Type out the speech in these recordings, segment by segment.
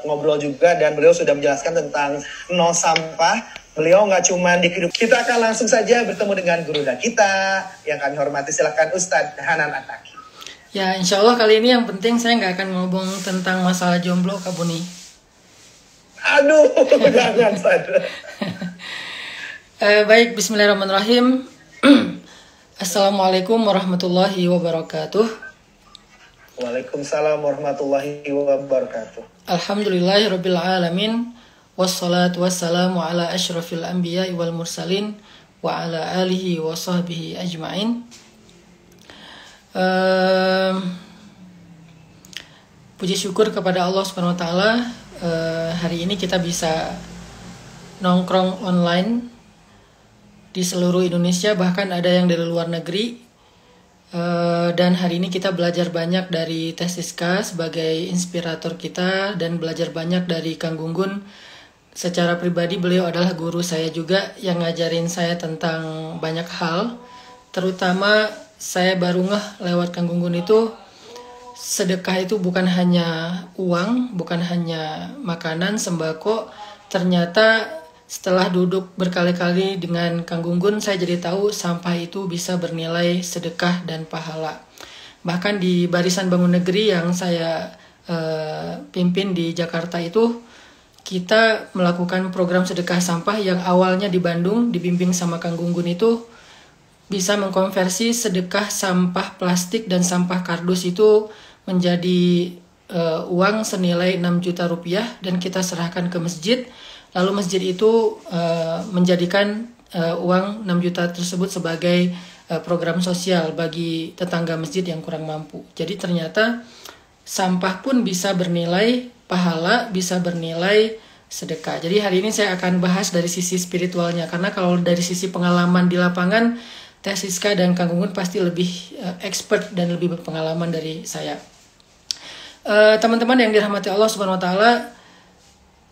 ngobrol juga, dan beliau sudah menjelaskan tentang no sampah. Beliau nggak cuma di kehidupan. Kita akan langsung saja bertemu dengan guru kita yang kami hormati. Silakan Ustadz Hanan Attaqi. Ya, insya Allah kali ini yang penting saya nggak akan ngomong tentang masalah jomblo, Kak Buni. Aduh, jangan sadar. Baik, bismillahirrahmanirrahim. Assalamualaikum warahmatullahi wabarakatuh. Waalaikumsalam warahmatullahi wabarakatuh. Alhamdulillahirabbil alamin. Wassalatu wassalamu ala asyrafil anbiya'i wal mursalin wa ala alihi wa sahbihi ajma'in. Puji syukur kepada Allah Subhanahu wa taala, hari ini kita bisa nongkrong online di seluruh Indonesia, bahkan ada yang dari luar negeri. Dan hari ini kita belajar banyak dari Teh Siska sebagai inspirator kita, dan belajar banyak dari Kang Gunggun. Secara pribadi beliau adalah guru saya juga yang ngajarin saya tentang banyak hal. Terutama saya baru ngeh lewat Kang Gunggun itu, sedekah itu bukan hanya uang, bukan hanya makanan, sembako. Ternyata setelah duduk berkali-kali dengan Kang Gunggun, saya jadi tahu sampah itu bisa bernilai sedekah dan pahala. Bahkan di Barisan Bangun Negeri yang saya pimpin di Jakarta itu, kita melakukan program sedekah sampah yang awalnya di Bandung, dibimbing sama Kang Gunggun itu, bisa mengkonversi sedekah sampah plastik dan sampah kardus itu menjadi uang senilai 6 juta rupiah, dan kita serahkan ke masjid. Lalu masjid itu menjadikan uang 6 juta tersebut sebagai program sosial bagi tetangga masjid yang kurang mampu. Jadi ternyata sampah pun bisa bernilai pahala, bisa bernilai sedekah. Jadi hari ini saya akan bahas dari sisi spiritualnya, karena kalau dari sisi pengalaman di lapangan, Teh Siska dan Kang Gunggun pasti lebih expert dan lebih berpengalaman dari saya. Teman-teman yang dirahmati Allah Subhanahu wa taala,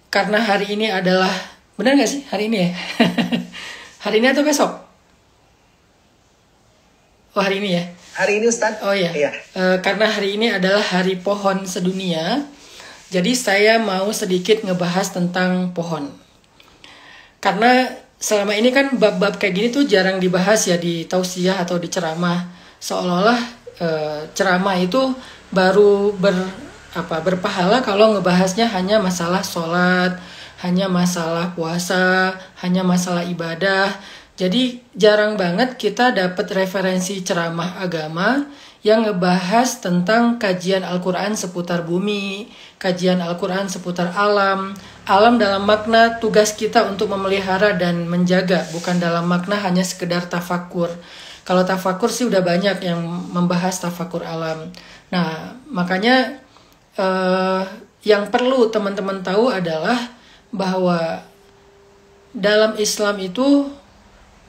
karena hari ini adalah, benar nggak sih hari ini ya? Hari ini atau besok? Oh, hari ini ya? Hari ini Ustadz. Oh iya. Karena hari ini adalah hari pohon sedunia, jadi saya mau sedikit ngebahas tentang pohon. Karena selama ini kan bab-bab kayak gini tuh jarang dibahas ya di tausiah atau di ceramah. Seolah-olah ceramah itu baru berpahala kalau ngebahasnya hanya masalah sholat, hanya masalah puasa, hanya masalah ibadah. Jadi jarang banget kita dapat referensi ceramah agama yang ngebahas tentang kajian Al-Quran seputar bumi, kajian Al-Quran seputar alam. Alam dalam makna tugas kita untuk memelihara dan menjaga, bukan dalam makna hanya sekedar tafakur. Kalau tafakur sih udah banyak yang membahas tafakur alam. Nah, makanya yang perlu teman-teman tahu adalah bahwa dalam Islam itu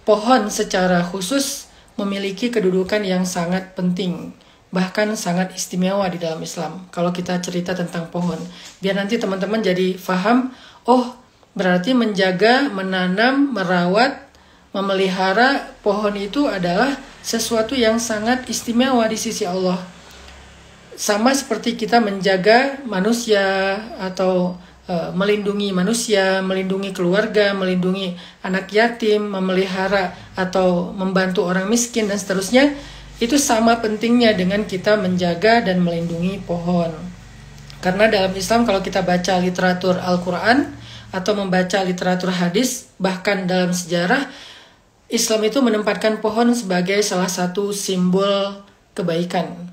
pohon secara khusus memiliki kedudukan yang sangat penting, bahkan sangat istimewa di dalam Islam. Kalau kita cerita tentang pohon, biar nanti teman-teman jadi paham, oh berarti menjaga, menanam, merawat, memelihara pohon itu adalah sesuatu yang sangat istimewa di sisi Allah. Sama seperti kita menjaga manusia atau melindungi manusia, melindungi keluarga, melindungi anak yatim, memelihara atau membantu orang miskin dan seterusnya, itu sama pentingnya dengan kita menjaga dan melindungi pohon. Karena dalam Islam kalau kita baca literatur Al-Quran atau membaca literatur hadis, bahkan dalam sejarah, Islam itu menempatkan pohon sebagai salah satu simbol kebaikan.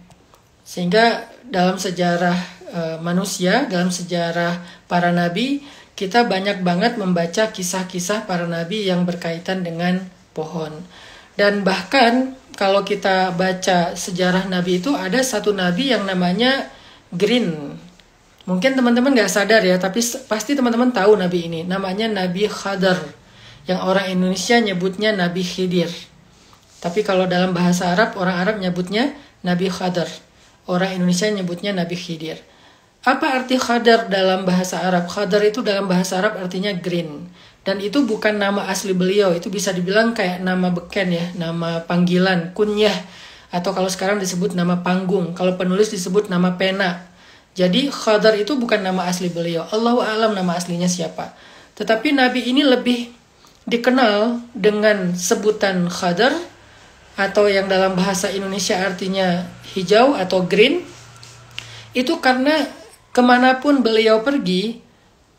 Sehingga dalam sejarah manusia, dalam sejarah para nabi, kita banyak banget membaca kisah-kisah para nabi yang berkaitan dengan pohon. Dan bahkan kalau kita baca sejarah nabi itu, ada satu nabi yang namanya Green. Mungkin teman-teman gak sadar ya, tapi pasti teman-teman tahu nabi ini. Namanya Nabi Khadar, yang orang Indonesia nyebutnya Nabi Khidir. Tapi kalau dalam bahasa Arab, orang Arab nyebutnya Nabi Khadar. Orang Indonesia nyebutnya Nabi Khidir. Apa arti Khadar dalam bahasa Arab? Khadar itu dalam bahasa Arab artinya green. Dan itu bukan nama asli beliau, itu bisa dibilang kayak nama beken ya, nama panggilan, kunyah. Atau kalau sekarang disebut nama panggung, kalau penulis disebut nama pena. Jadi Khadar itu bukan nama asli beliau. Allahu a'lam nama aslinya siapa. Tetapi Nabi ini lebih dikenal dengan sebutan Khadar, atau yang dalam bahasa Indonesia artinya hijau atau green. Itu karena kemanapun beliau pergi,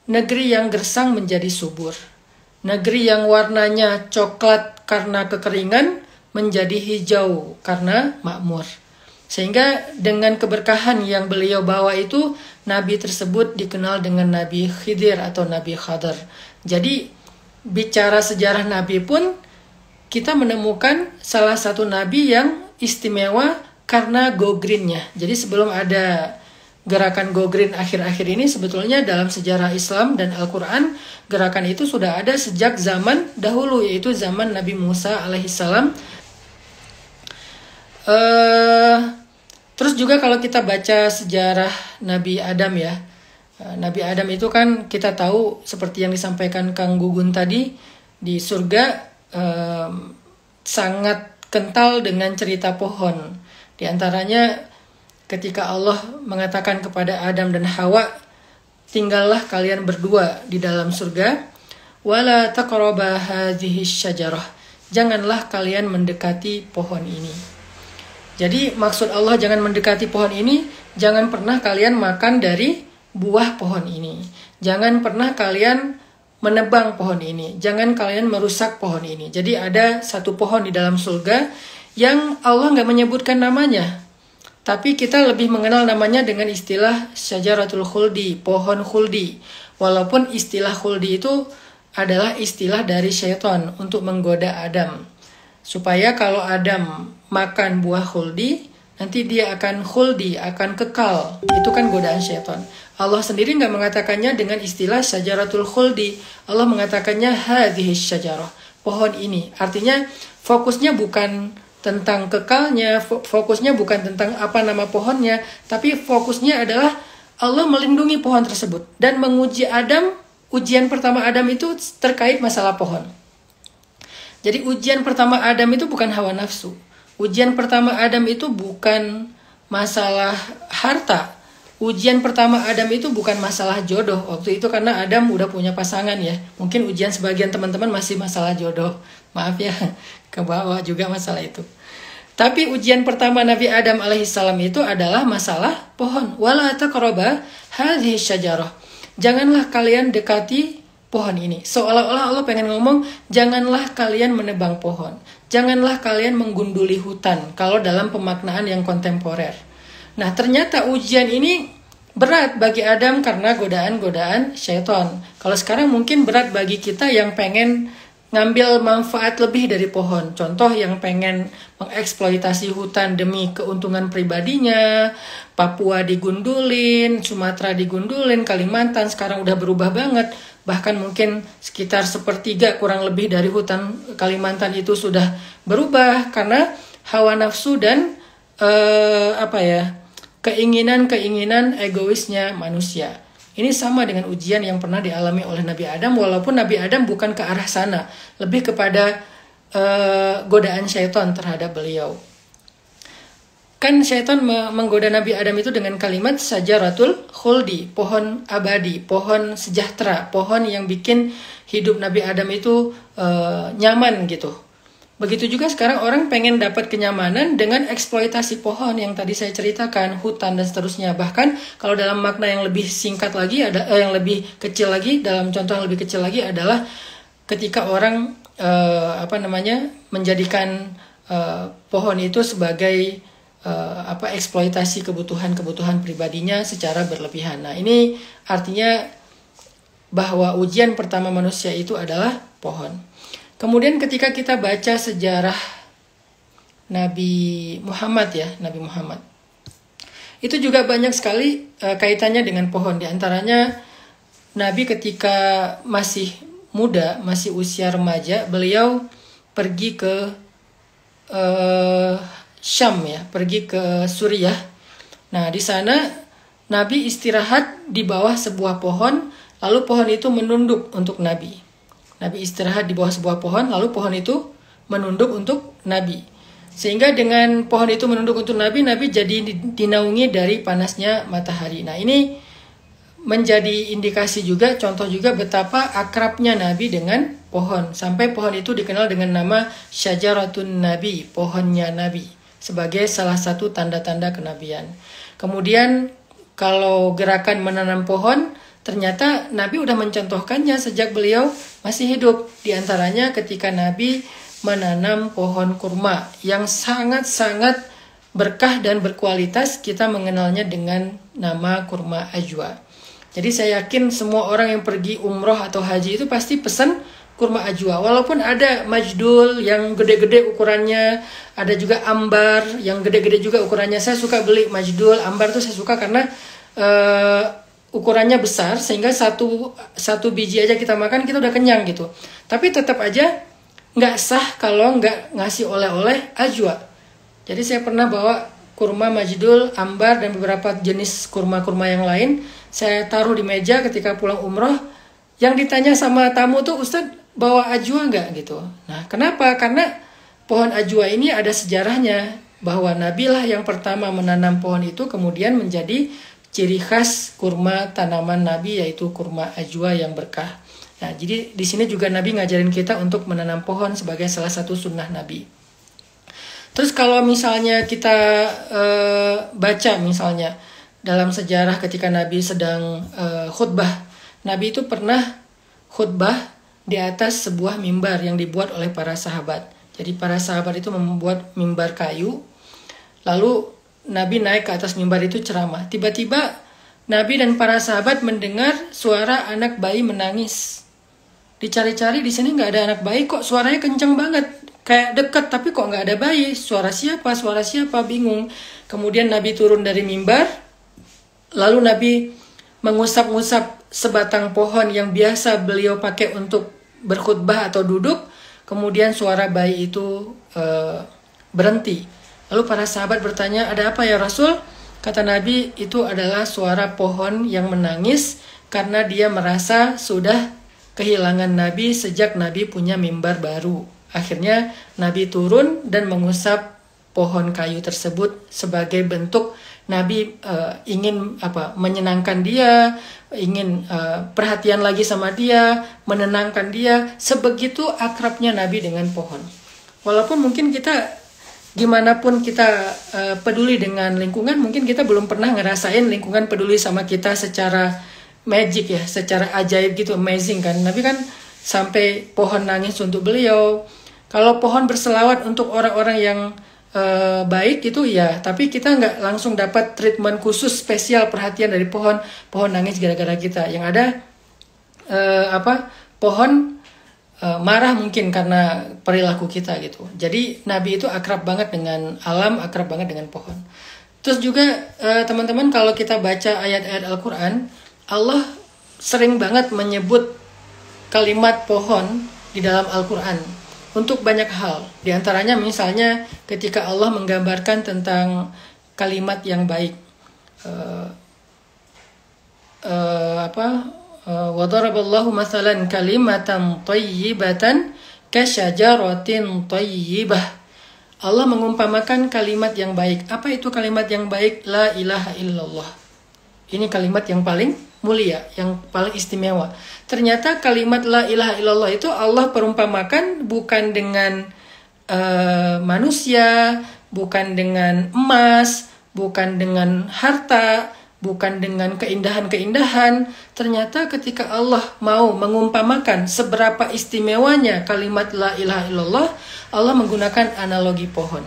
negeri yang gersang menjadi subur. Negeri yang warnanya coklat karena kekeringan menjadi hijau karena makmur. Sehingga dengan keberkahan yang beliau bawa itu, Nabi tersebut dikenal dengan Nabi Khidir atau Nabi Khadar. Jadi bicara sejarah Nabi pun, kita menemukan salah satu Nabi yang istimewa karena go green-nya. Jadi sebelum ada gerakan go green akhir-akhir ini, sebetulnya dalam sejarah Islam dan Al-Quran, gerakan itu sudah ada sejak zaman dahulu, yaitu zaman Nabi Musa alaihissalam. Terus juga kalau kita baca sejarah Nabi Adam ya, Nabi Adam itu kan kita tahu seperti yang disampaikan Kang Gugun tadi, di surga sangat kental dengan cerita pohon. Di antaranya ketika Allah mengatakan kepada Adam dan Hawa, tinggallah kalian berdua di dalam surga, wala taqraba hadhihi syajarah, janganlah kalian mendekati pohon ini. Jadi maksud Allah jangan mendekati pohon ini, jangan pernah kalian makan dari buah pohon ini. Jangan pernah kalian menebang pohon ini. Jangan kalian merusak pohon ini. Jadi ada satu pohon di dalam surga yang Allah nggak menyebutkan namanya. Tapi kita lebih mengenal namanya dengan istilah syajaratul khuldi, pohon khuldi. Walaupun istilah khuldi itu adalah istilah dari syaitan untuk menggoda Adam. Supaya kalau Adam makan buah khuldi, nanti dia akan khuldi, akan kekal. Itu kan godaan syaitan. Allah sendiri nggak mengatakannya dengan istilah syajaratul khuldi. Allah mengatakannya hadhihi syajarah, pohon ini. Artinya fokusnya bukan tentang kekalnya, fokusnya bukan tentang apa nama pohonnya, tapi fokusnya adalah Allah melindungi pohon tersebut dan menguji Adam. Ujian pertama Adam itu terkait masalah pohon. Jadi ujian pertama Adam itu bukan hawa nafsu. Ujian pertama Adam itu bukan masalah harta. Ujian pertama Adam itu bukan masalah jodoh. Waktu itu karena Adam udah punya pasangan ya. Mungkin ujian sebagian teman-teman masih masalah jodoh. Maaf ya, ke bawah juga masalah itu. Tapi ujian pertama Nabi Adam alaihissalam itu adalah masalah pohon. Wala taqraba hadhihi syajarah. Janganlah kalian dekati pohon ini. Seolah-olah Allah pengen ngomong, janganlah kalian menebang pohon. Janganlah kalian menggunduli hutan. Kalau dalam pemaknaan yang kontemporer. Nah, ternyata ujian ini berat bagi Adam karena godaan-godaan syaitan. Kalau sekarang mungkin berat bagi kita yang pengen ngambil manfaat lebih dari pohon. Contoh yang pengen mengeksploitasi hutan demi keuntungan pribadinya. Papua digundulin, Sumatera digundulin, Kalimantan sekarang udah berubah banget. Bahkan mungkin sekitar 1/3 kurang lebih dari hutan Kalimantan itu sudah berubah karena hawa nafsu dan keinginan-keinginan egoisnya manusia. Ini sama dengan ujian yang pernah dialami oleh Nabi Adam, walaupun Nabi Adam bukan ke arah sana, lebih kepada godaan syaitan terhadap beliau. Kan syaitan menggoda Nabi Adam itu dengan kalimat syajaratul khuldi, pohon abadi, pohon sejahtera, pohon yang bikin hidup Nabi Adam itu nyaman gitu. Begitu juga sekarang orang pengen dapat kenyamanan dengan eksploitasi pohon yang tadi saya ceritakan, hutan dan seterusnya. Bahkan kalau dalam makna yang lebih singkat lagi, yang lebih kecil lagi, dalam contoh yang lebih kecil lagi adalah ketika orang menjadikan pohon itu sebagai eksploitasi kebutuhan pribadinya secara berlebihan. Nah, ini artinya bahwa ujian pertama manusia itu adalah pohon. Kemudian ketika kita baca sejarah Nabi Muhammad ya, Nabi Muhammad. Itu juga banyak sekali kaitannya dengan pohon. Di antaranya Nabi ketika masih muda, masih usia remaja, beliau pergi ke Syam ya, pergi ke Suriah. Nah, di sana Nabi istirahat di bawah sebuah pohon, lalu pohon itu menunduk untuk Nabi. Nabi istirahat di bawah sebuah pohon, lalu pohon itu menunduk untuk Nabi. Sehingga dengan pohon itu menunduk untuk Nabi, Nabi jadi dinaungi dari panasnya matahari. Nah, ini menjadi indikasi juga, contoh juga betapa akrabnya Nabi dengan pohon. Sampai pohon itu dikenal dengan nama Syajaratun Nabi, pohonnya Nabi, sebagai salah satu tanda-tanda kenabian. Kemudian kalau gerakan menanam pohon, ternyata Nabi udah mencontohkannya sejak beliau masih hidup. Di antaranya ketika Nabi menanam pohon kurma yang sangat-sangat berkah dan berkualitas, kita mengenalnya dengan nama kurma ajwa. Jadi saya yakin semua orang yang pergi umroh atau haji itu pasti pesan kurma ajwa. Walaupun ada majdul yang gede-gede ukurannya, ada juga ambar yang gede-gede juga ukurannya. Saya suka beli majdul, ambar tuh saya suka karena ukurannya besar, sehingga satu biji aja kita makan kita udah kenyang gitu. Tapi tetap aja nggak sah kalau nggak ngasih oleh-oleh ajwa. Jadi saya pernah bawa kurma majdul, ambar, dan beberapa jenis kurma-kurma yang lain. Saya taruh di meja ketika pulang umroh. Yang ditanya sama tamu tuh, Ustadz bawa ajwa nggak gitu. Nah, kenapa? Karena pohon ajwa ini ada sejarahnya. Bahwa Nabi lah yang pertama menanam pohon itu, kemudian menjadi ciri khas kurma tanaman Nabi, yaitu kurma ajwa yang berkah. Nah, jadi di sini juga Nabi ngajarin kita untuk menanam pohon sebagai salah satu sunnah Nabi. Terus kalau misalnya kita baca misalnya dalam sejarah ketika Nabi sedang khutbah, Nabi itu pernah khutbah di atas sebuah mimbar yang dibuat oleh para sahabat. Jadi para sahabat itu membuat mimbar kayu, lalu Nabi naik ke atas mimbar itu ceramah. Tiba-tiba Nabi dan para sahabat mendengar suara anak bayi menangis. Dicari-cari di sini nggak ada anak bayi, kok suaranya kenceng banget. Kayak dekat tapi kok nggak ada bayi. Suara siapa? Bingung. Kemudian Nabi turun dari mimbar. Lalu Nabi mengusap-ngusap sebatang pohon yang biasa beliau pakai untuk berkhutbah atau duduk. Kemudian suara bayi itu berhenti. Lalu para sahabat bertanya, ada apa ya Rasul? Kata Nabi, itu adalah suara pohon yang menangis karena dia merasa sudah kehilangan Nabi sejak Nabi punya mimbar baru. Akhirnya Nabi turun dan mengusap pohon kayu tersebut sebagai bentuk Nabi ingin menyenangkan dia, ingin perhatian lagi sama dia, menenangkan dia. Sebegitu akrabnya Nabi dengan pohon. Walaupun mungkin kita gimana pun kita peduli dengan lingkungan, mungkin kita belum pernah ngerasain lingkungan peduli sama kita secara magic ya, secara ajaib gitu, amazing kan. Nabi kan sampai pohon nangis untuk beliau. Kalau pohon berselawat untuk orang-orang yang baik itu ya, tapi kita nggak langsung dapat treatment khusus spesial perhatian dari pohon nangis gara-gara kita. Yang ada pohon marah mungkin karena perilaku kita gitu. Jadi Nabi itu akrab banget dengan alam, akrab banget dengan pohon. Terus juga teman-teman, kalau kita baca ayat-ayat Al-Quran, Allah sering banget menyebut kalimat pohon di dalam Al-Quran untuk banyak hal. Di antaranya misalnya ketika Allah menggambarkan tentang kalimat yang baik. Wadaraballahu mathalan kalimatan thayyibatan kasyajaratin thayyibah. Allah mengumpamakan kalimat yang baik. Apa itu kalimat yang baik? La ilaha illallah. Ini kalimat yang paling mulia, yang paling istimewa. Ternyata kalimat la ilaha illallah itu Allah perumpamakan bukan dengan manusia, bukan dengan emas, bukan dengan harta, bukan dengan keindahan-keindahan. Ternyata ketika Allah mau mengumpamakan seberapa istimewanya kalimat la ilaha illallah, Allah menggunakan analogi pohon.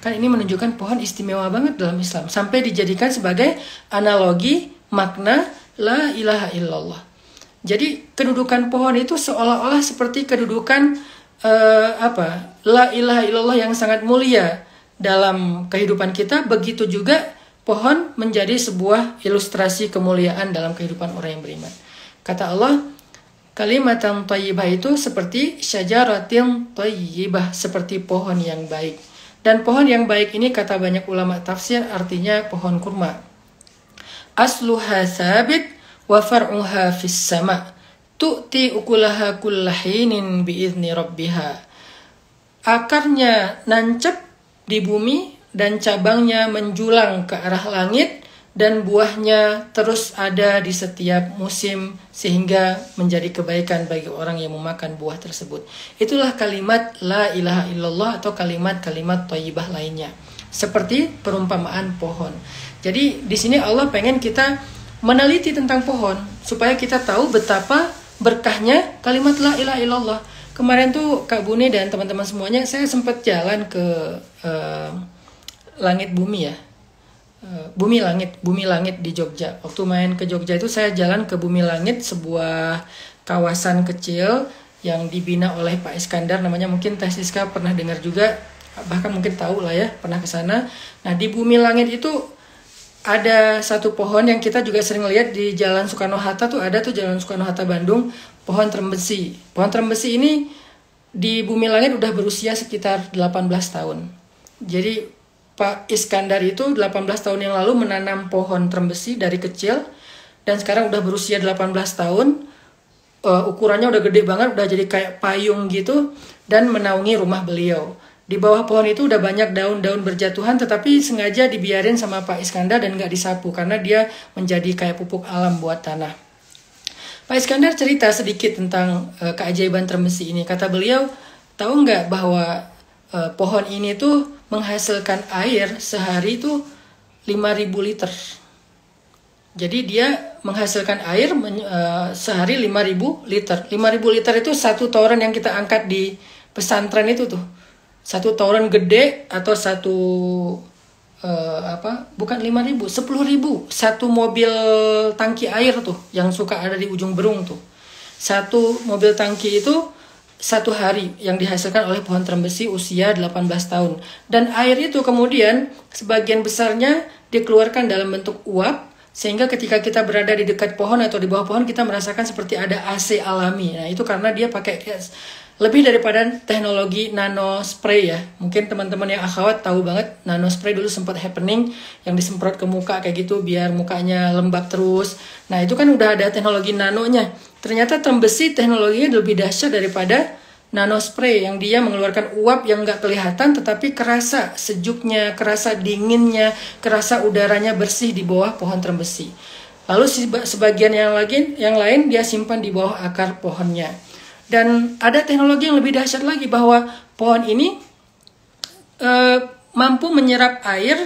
Kan ini menunjukkan pohon istimewa banget dalam Islam, sampai dijadikan sebagai analogi makna la ilaha illallah. Jadi kedudukan pohon itu seolah-olah seperti kedudukan la ilaha illallah yang sangat mulia dalam kehidupan kita. Begitu juga pohon menjadi sebuah ilustrasi kemuliaan dalam kehidupan orang yang beriman. Kata Allah, kalimatan thayyibah itu seperti syajaratin thayyibah, seperti pohon yang baik. Dan pohon yang baik ini kata banyak ulama tafsir artinya pohon kurma. Asluha sabit wa far'uha fis sama' tu'ti ukulaha kullahinin biizni rabbiha. Akarnya nancep di bumi dan cabangnya menjulang ke arah langit dan buahnya terus ada di setiap musim sehingga menjadi kebaikan bagi orang yang memakan buah tersebut. Itulah kalimat la ilaha illallah atau kalimat-kalimat thayyibah lainnya. Seperti perumpamaan pohon. Jadi di sini Allah pengen kita meneliti tentang pohon supaya kita tahu betapa berkahnya kalimat la ilaha illallah. Kemarin tuh Kak Bune dan teman-teman semuanya, saya sempat jalan ke Langit Bumi ya. Bumi Langit di Jogja. Waktu main ke Jogja itu saya jalan ke Bumi Langit, sebuah kawasan kecil yang dibina oleh Pak Iskandar, namanya mungkin Teh Siska pernah dengar juga, bahkan mungkin tahu lah ya, pernah ke sana. Nah, di Bumi Langit itu ada satu pohon yang kita juga sering lihat di Jalan Soekarno-Hatta tuh, ada tuh Jalan Soekarno-Hatta Bandung, pohon trembesi. Pohon trembesi ini di Bumi Langit udah berusia sekitar 18 tahun. Jadi Pak Iskandar itu 18 tahun yang lalu menanam pohon trembesi dari kecil dan sekarang udah berusia 18 tahun. Ukurannya udah gede banget, udah jadi kayak payung gitu dan menaungi rumah beliau. Di bawah pohon itu udah banyak daun-daun berjatuhan tetapi sengaja dibiarin sama Pak Iskandar dan nggak disapu karena dia menjadi kayak pupuk alam buat tanah. Pak Iskandar cerita sedikit tentang keajaiban trembesi ini. Kata beliau, tahu nggak bahwa pohon ini tuh menghasilkan air sehari itu 5.000 liter. Jadi dia menghasilkan air sehari 5.000 liter. 5.000 liter itu satu toren yang kita angkat di pesantren itu tuh. Satu toren gede atau satu bukan 5.000, 10.000. Satu mobil tangki air tuh yang suka ada di ujung berung tuh. Satu mobil tangki itu satu hari yang dihasilkan oleh pohon trembesi usia 18 tahun. Dan air itu kemudian sebagian besarnya dikeluarkan dalam bentuk uap, sehingga ketika kita berada di dekat pohon atau di bawah pohon kita merasakan seperti ada AC alami. Nah itu karena dia pakai lebih daripada teknologi nano spray ya. Mungkin teman-teman yang akhwat tahu banget nano spray dulu sempat happening yang disemprot ke muka kayak gitu biar mukanya lembab terus. Nah itu kan udah ada teknologi nanonya. Ternyata trembesi teknologinya lebih dahsyat daripada nano spray yang dia mengeluarkan uap yang nggak kelihatan tetapi kerasa sejuknya, kerasa dinginnya, kerasa udaranya bersih di bawah pohon trembesi. Lalu sebagian yang lain dia simpan di bawah akar pohonnya. Dan ada teknologi yang lebih dahsyat lagi bahwa pohon ini mampu menyerap air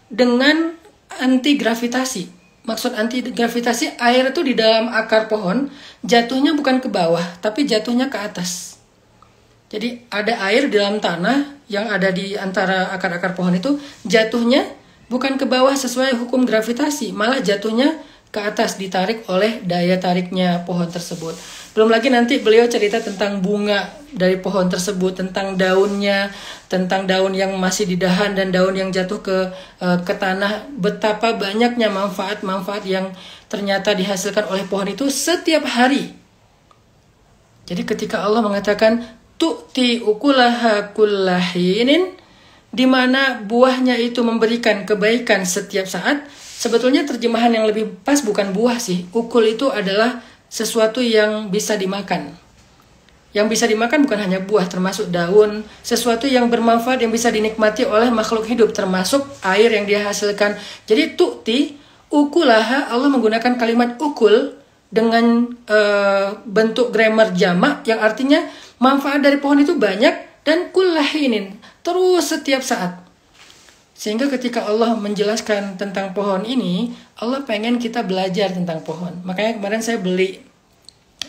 dengan anti gravitasi. Maksud anti gravitasi, air itu di dalam akar pohon jatuhnya bukan ke bawah, tapi jatuhnya ke atas. Jadi ada air di dalam tanah yang ada di antara akar-akar pohon itu jatuhnya bukan ke bawah sesuai hukum gravitasi, malah jatuhnya ke atas ditarik oleh daya tariknya pohon tersebut. Belum lagi nanti beliau cerita tentang bunga dari pohon tersebut, tentang daunnya, tentang daun yang masih di dahan dan daun yang jatuh ke tanah. Betapa banyaknya manfaat-manfaat yang ternyata dihasilkan oleh pohon itu setiap hari. Jadi ketika Allah mengatakan tu'ti ukulaha kullahinin, di mana buahnya itu memberikan kebaikan setiap saat, sebetulnya terjemahan yang lebih pas bukan buah sih. Ukul itu adalah sesuatu yang bisa dimakan. Yang bisa dimakan bukan hanya buah, termasuk daun, sesuatu yang bermanfaat yang bisa dinikmati oleh makhluk hidup, termasuk air yang dia hasilkan. Jadi tu'ti ukulaha, Allah menggunakan kalimat ukul dengan bentuk grammar jamak yang artinya manfaat dari pohon itu banyak dan kullahinin, terus setiap saat. Sehingga ketika Allah menjelaskan tentang pohon ini, Allah pengen kita belajar tentang pohon. Makanya kemarin saya beli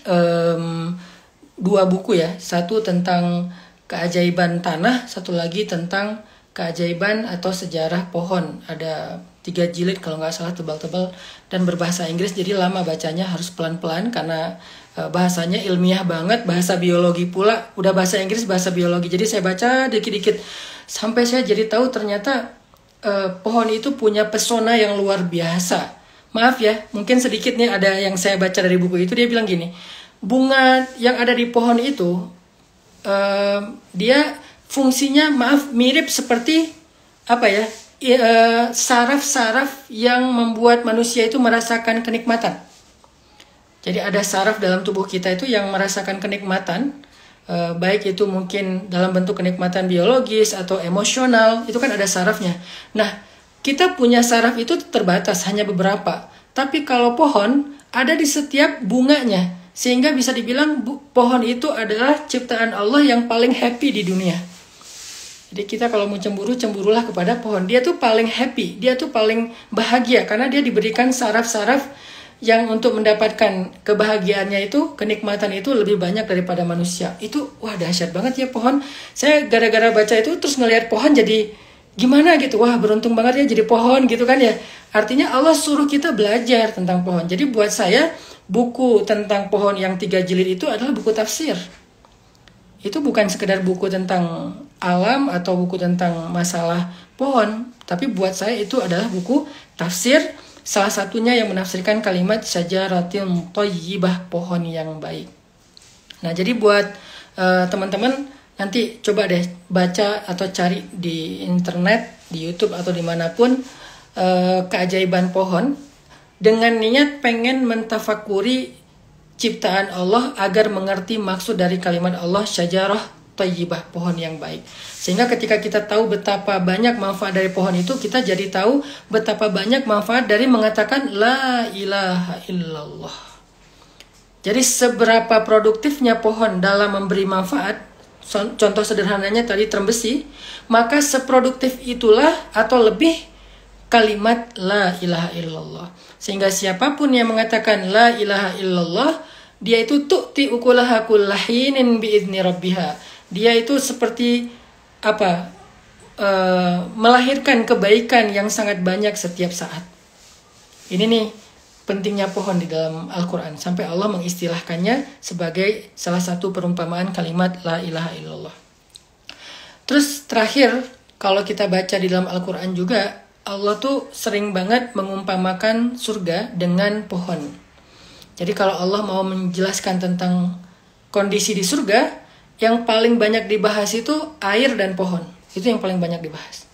2 buku ya. Satu tentang keajaiban tanah, satu lagi tentang keajaiban atau sejarah pohon. Ada 3 jilid kalau nggak salah, tebal-tebal dan berbahasa Inggris. Jadi lama bacanya, harus pelan-pelan karena bahasanya ilmiah banget, bahasa biologi pula. Udah bahasa Inggris, bahasa biologi. Jadi saya baca dikit-dikit sampai saya jadi tahu ternyata pohon itu punya pesona yang luar biasa. Maaf ya, mungkin sedikit nih ada yang saya baca dari buku itu, dia bilang gini, bunga yang ada di pohon itu dia fungsinya mirip seperti apa ya, saraf-saraf yang membuat manusia itu merasakan kenikmatan. Jadi ada saraf dalam tubuh kita itu yang merasakan kenikmatan. baik itu mungkin dalam bentuk kenikmatan biologis atau emosional, itu kan ada sarafnya. Nah, kita punya saraf itu terbatas, hanya beberapa. Tapi kalau pohon, ada di setiap bunganya. Sehingga bisa dibilang pohon itu adalah ciptaan Allah yang paling happy di dunia. Jadi kita kalau mau cemburu, cemburulah kepada pohon. Dia tuh paling happy, dia tuh paling bahagia. Karena dia diberikan saraf-saraf yang untuk mendapatkan kebahagiaannya itu, kenikmatan itu lebih banyak daripada manusia. Itu wah dahsyat banget ya pohon. Saya gara-gara baca itu terus ngelihat pohon jadi gimana gitu. Wah beruntung banget ya jadi pohon gitu kan ya. Artinya Allah suruh kita belajar tentang pohon. Jadi buat saya buku tentang pohon yang 3 jilid itu adalah buku tafsir. Itu bukan sekedar buku tentang alam atau buku tentang masalah pohon. Tapi buat saya itu adalah buku tafsir. Salah satunya yang menafsirkan kalimat syajaratil thayyibah, pohon yang baik. Nah, jadi buat teman-teman nanti coba deh baca atau cari di internet, di YouTube atau dimanapun keajaiban pohon dengan niat pengen mentafakuri ciptaan Allah agar mengerti maksud dari kalimat Allah syajarah thayyibah, pohon yang baik. Sehingga ketika kita tahu betapa banyak manfaat dari pohon itu, kita jadi tahu betapa banyak manfaat dari mengatakan la ilaha illallah. Jadi seberapa produktifnya pohon dalam memberi manfaat, contoh sederhananya tadi term besi, maka seproduktif itulah atau lebih kalimat la ilaha illallah. Sehingga siapapun yang mengatakan la ilaha illallah, dia itu tu'ti ukulaha kullahinin biizni rabbiha. Dia itu seperti melahirkan kebaikan yang sangat banyak setiap saat. Ini nih pentingnya pohon di dalam Al-Quran. Sampai Allah mengistilahkannya sebagai salah satu perumpamaan kalimat la ilaha illallah. Terus terakhir, kalau kita baca di dalam Al-Quran juga, Allah tuh sering banget mengumpamakan surga dengan pohon. Jadi kalau Allah mau menjelaskan tentang kondisi di surga, yang paling banyak dibahas itu air dan pohon. Itu yang paling banyak dibahas.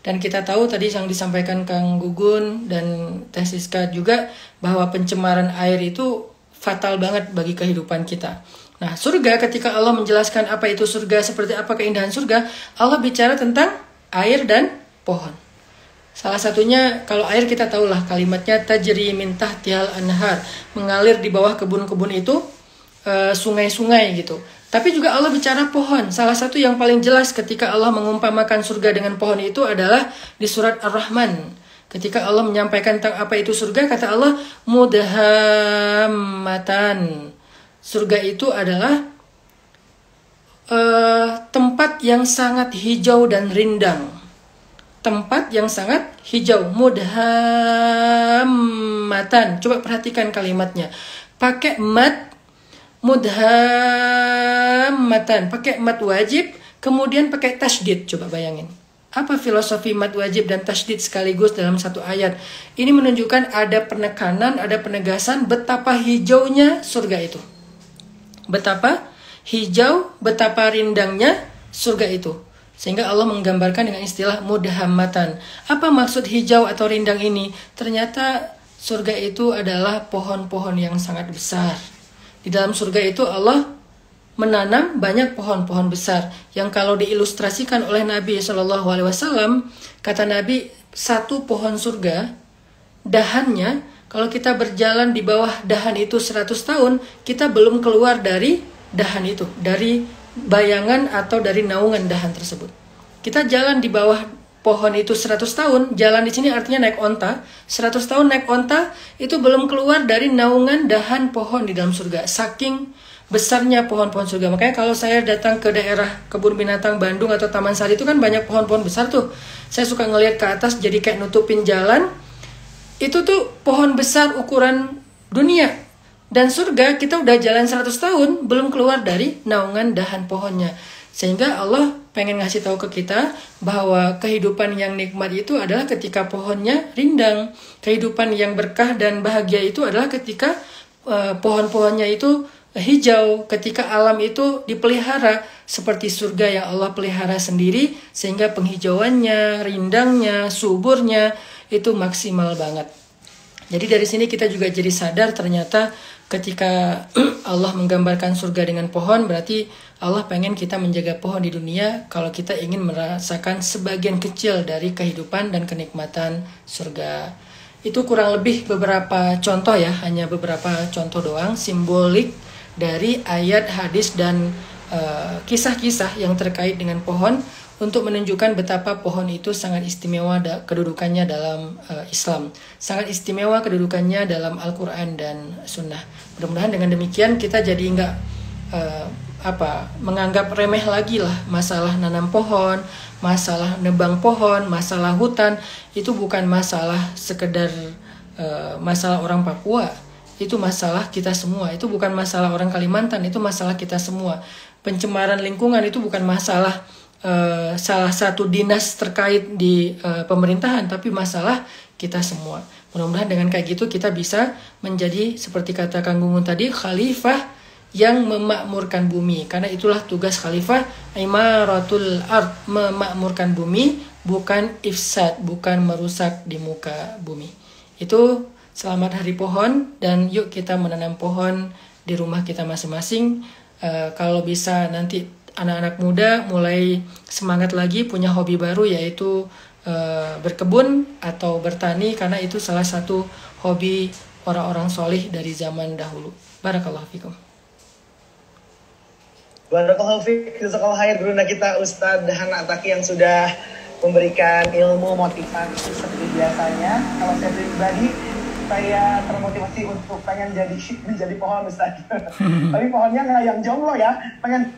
Dan kita tahu tadi yang disampaikan Kang Gugun dan Teh Siska juga, bahwa pencemaran air itu fatal banget bagi kehidupan kita. Nah, surga, ketika Allah menjelaskan apa itu surga, seperti apa keindahan surga, Allah bicara tentang air dan pohon. Salah satunya, kalau air kita tahulah kalimatnya tajri min tahtihal anhar, mengalir di bawah kebun-kebun itu, sungai-sungai gitu. Tapi juga Allah bicara pohon. Salah satu yang paling jelas ketika Allah mengumpamakan surga dengan pohon itu adalah di surat Ar-Rahman. Ketika Allah menyampaikan tentang apa itu surga, kata Allah mudhammatan. Surga itu adalah tempat yang sangat hijau dan rindang. Tempat yang sangat hijau, mudhammatan. Coba perhatikan kalimatnya. Pakai mad, mudhammatan, pakai mad wajib, kemudian pakai tasydid. Coba bayangin. Apa filosofi mad wajib dan tasydid sekaligus dalam satu ayat? Ini menunjukkan ada penekanan, ada penegasan betapa hijaunya surga itu. Betapa hijau, betapa rindangnya surga itu. Sehingga Allah menggambarkan dengan istilah mudhammatan. Apa maksud hijau atau rindang ini? Ternyata surga itu adalah pohon-pohon yang sangat besar. Di dalam surga itu Allah menanam banyak pohon-pohon besar yang kalau diilustrasikan oleh Nabi SAW, kata Nabi, satu pohon surga, dahannya, kalau kita berjalan di bawah dahan itu 100 tahun, kita belum keluar dari dahan itu, dari bayangan atau dari naungan dahan tersebut. Kita jalan di bawah pohon itu 100 tahun, jalan di sini artinya naik onta. 100 tahun naik onta, itu belum keluar dari naungan dahan pohon di dalam surga. Saking besarnya pohon-pohon surga. Makanya kalau saya datang ke daerah kebun binatang Bandung atau Taman Sari itu kan banyak pohon-pohon besar tuh. Saya suka ngelihat ke atas jadi kayak nutupin jalan. Itu tuh pohon besar ukuran dunia. Dan surga kita udah jalan 100 tahun belum keluar dari naungan dahan pohonnya. Sehingga Allah pengen ngasih tahu ke kita bahwa kehidupan yang nikmat itu adalah ketika pohonnya rindang. Kehidupan yang berkah dan bahagia itu adalah ketika pohon-pohonnya itu hijau, ketika alam itu dipelihara seperti surga yang Allah pelihara sendiri, sehingga penghijauannya, rindangnya, suburnya itu maksimal banget. Jadi dari sini kita juga jadi sadar ternyata ketika Allah menggambarkan surga dengan pohon, berarti Allah pengen kita menjaga pohon di dunia kalau kita ingin merasakan sebagian kecil dari kehidupan dan kenikmatan surga. Itu kurang lebih beberapa contoh ya, hanya beberapa contoh doang, simbolik dari ayat, hadis, dan kisah-kisah yang terkait dengan pohon untuk menunjukkan betapa pohon itu sangat istimewa kedudukannya dalam Islam. Sangat istimewa kedudukannya dalam Al-Quran dan Sunnah. Mudah-mudahan dengan demikian kita jadi nggak menganggap remeh lagi lah masalah nanam pohon, masalah nebang pohon, masalah hutan. Itu bukan masalah sekedar masalah orang Papua. Itu masalah kita semua. Itu bukan masalah orang Kalimantan. Itu masalah kita semua. Pencemaran lingkungan itu bukan masalah salah satu dinas terkait di pemerintahan, tapi masalah kita semua. Mudah-mudahan dengan kayak gitu kita bisa menjadi seperti kata Kang Gunggun tadi, khalifah yang memakmurkan bumi. Karena itulah tugas khalifah, imaratul ard, memakmurkan bumi, bukan ifsad, bukan merusak di muka bumi. Itu selamat hari pohon, dan yuk kita menanam pohon di rumah kita masing-masing. Kalau bisa nanti anak-anak muda mulai semangat lagi punya hobi baru, yaitu berkebun atau bertani, karena itu salah satu hobi orang-orang solih dari zaman dahulu. Barakallahu fikum. Barakallahu fiik, jazakallahu khair gurunda kita Ustadz Hana Ataki yang sudah memberikan ilmu motivasi seperti biasanya. Kalau saya pribadi, saya termotivasi untuk pengen jadi pohon Ustadz. Tapi pohonnya nggak yang jomblo ya, pengen